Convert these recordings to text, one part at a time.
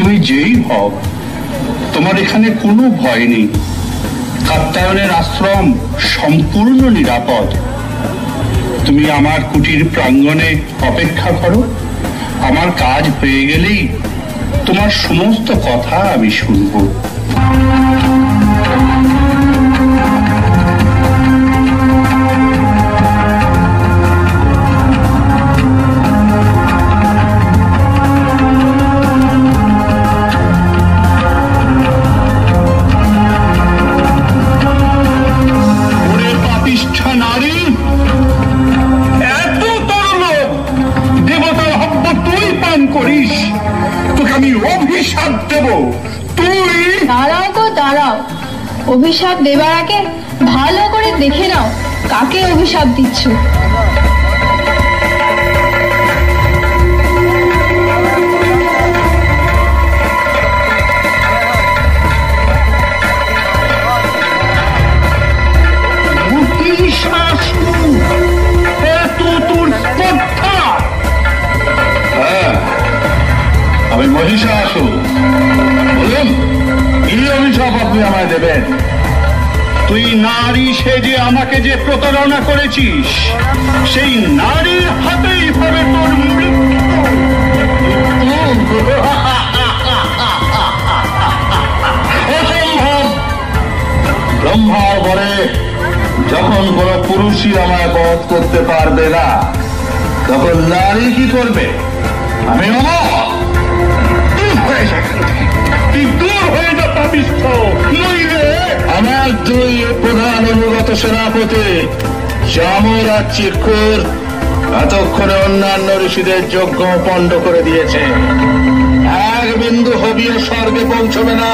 তুমি যেই হও, তোমার এখানে কোনো ভয় নেই। কাত্যায়নের আশ্রম সম্পূর্ণ নিরাপদ। তুমি আমার কুটির প্রাঙ্গণে অপেক্ষা করো। আমার কাজ হয়ে গেলেই তোমার সমস্ত কথা আমি শুনবো। অভিশাপ দেবার আগে ভালো করে দেখে নাও কাকে অভিশাপ দিচ্ছ। আমি মহিষাসুর। বলুন, কি অভিশাপ আপনি আমায় দেবেন? তুই নারী সেজে আমাকে যে প্রতারণা করেছিস, সেই নারীর হাতেই হবে তোর মৃত্যু। অসম্ভব। ব্রহ্মার বরে যখন কোন পুরুষই আমায় বধ করতে পারবে না, তখন নারী কি করবে? আমি আমার দুই প্রধান অনুগত সেনাপতি যমর আর চিক্ষুর এতক্ষণে অন্যান্য ঋষিদের যজ্ঞ পণ্ড করে দিয়েছে। এক বিন্দু হবিও স্বর্গে পৌঁছবে না।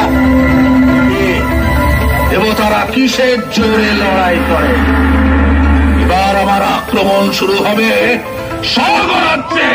দেবতারা কিসের জোরে লড়াই করে? এবার আমার আক্রমণ শুরু হবে স্বর্গরাজ্যে।